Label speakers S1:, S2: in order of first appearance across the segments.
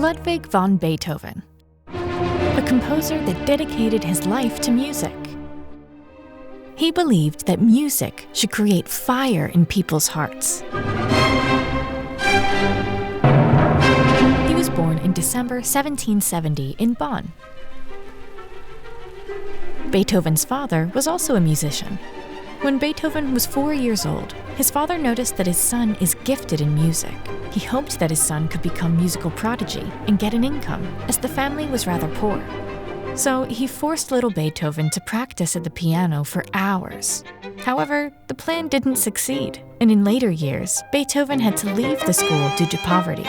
S1: Ludwig van Beethoven, a composer that dedicated his life to music. He believed that music should create fire in people's hearts. He was born in December 1770 in Bonn. Beethoven's father was also a musician. When Beethoven was 4 years old, his father noticed that his son is gifted in music. He hoped that his son could become a musical prodigy and get an income, as the family was rather poor. So he forced little Beethoven to practice at the piano for hours. However, the plan didn't succeed, and in later years, Beethoven had to leave the school due to poverty.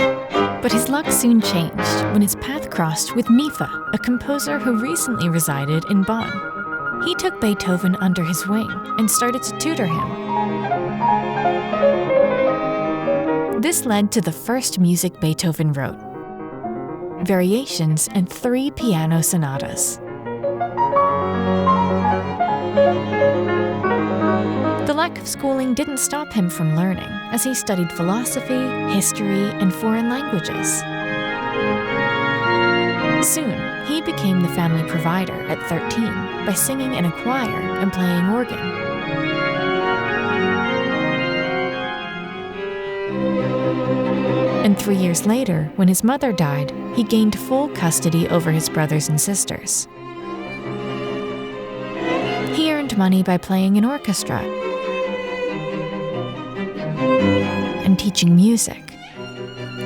S1: But his luck soon changed when his path crossed with Mifa, a composer who recently resided in Bonn. He took Beethoven under his wing and started to tutor him. This led to the first music Beethoven wrote: Variations and 3 piano sonatas. The lack of schooling didn't stop him from learning, as he studied philosophy, history, and foreign languages. Soon, he became the family provider at 13 by singing in a choir and playing organ. And 3 years later, when his mother died, he gained full custody over his brothers and sisters. He earned money by playing in orchestra and teaching music.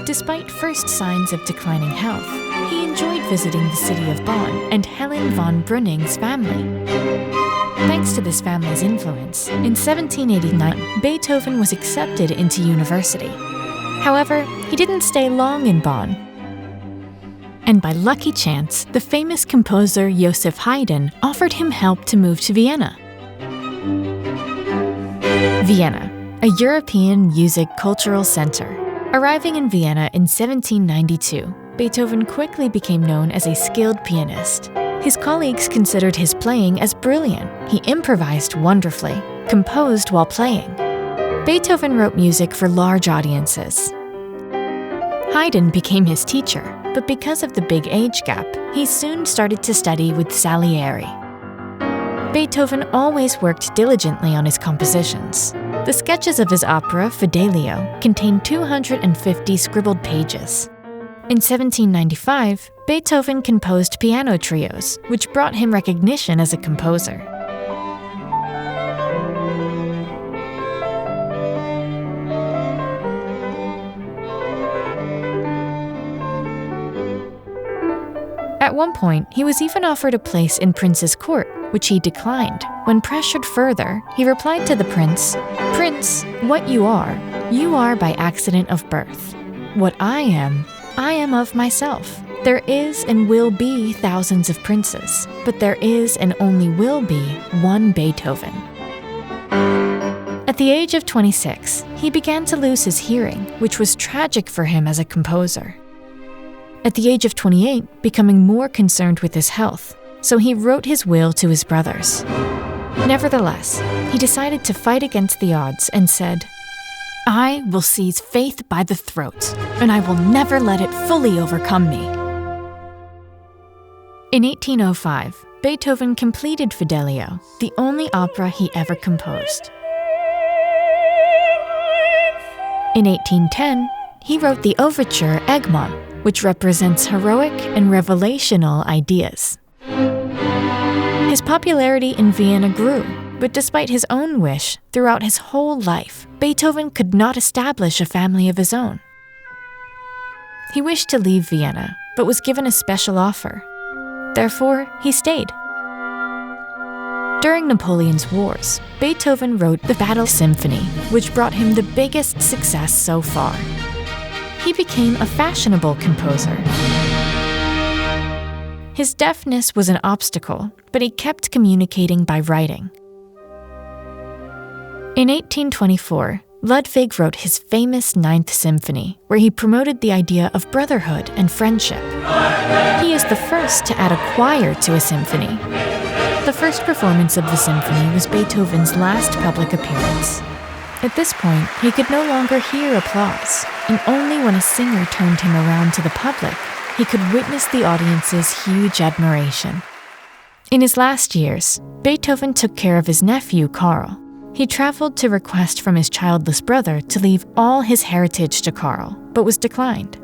S1: Despite first signs of declining health, he enjoyed visiting the city of Bonn and Helen von Brüning's family. Thanks to this family's influence, in 1789, Beethoven was accepted into university. However, he didn't stay long in Bonn. And by lucky chance, the famous composer Joseph Haydn offered him help to move to Vienna. Vienna, a European music cultural center. Arriving in Vienna in 1792, Beethoven quickly became known as a skilled pianist. His colleagues considered his playing as brilliant. He improvised wonderfully, composed while playing. Beethoven wrote music for large audiences. Haydn became his teacher, but because of the big age gap, he soon started to study with Salieri. Beethoven always worked diligently on his compositions. The sketches of his opera, Fidelio, contain 250 scribbled pages. In 1795, Beethoven composed piano trios, which brought him recognition as a composer. At one point, he was even offered a place in Prince's court, which he declined. When pressured further, he replied to the prince, "Prince, what you are by accident of birth. What I am of myself. There is and will be thousands of princes, but there is and only will be one Beethoven." At the age of 26, he began to lose his hearing, which was tragic for him as a composer. At the age of 28, becoming more concerned with his health, so he wrote his will to his brothers. Nevertheless, he decided to fight against the odds and said, "I will seize faith by the throat, and I will never let it fully overcome me." In 1805, Beethoven completed Fidelio, the only opera he ever composed. In 1810, he wrote the overture Egmont, which represents heroic and revelational ideas. His popularity in Vienna grew, but despite his own wish, throughout his whole life, Beethoven could not establish a family of his own. He wished to leave Vienna, but was given a special offer. Therefore, he stayed. During Napoleon's wars, Beethoven wrote the Battle Symphony, which brought him the biggest success so far. He became a fashionable composer. His deafness was an obstacle, but he kept communicating by writing. In 1824, Ludwig wrote his famous Ninth Symphony, where he promoted the idea of brotherhood and friendship. He is the first to add a choir to a symphony. The first performance of the symphony was Beethoven's last public appearance. At this point, he could no longer hear applause, and only when a singer turned him around to the public he could witness the audience's huge admiration. In his last years, Beethoven took care of his nephew, Karl. He traveled to request from his childless brother to leave all his heritage to Karl, but was declined.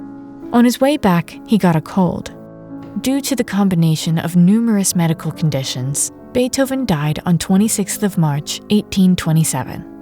S1: On his way back, he got a cold. Due to the combination of numerous medical conditions, Beethoven died on 26th of March, 1827.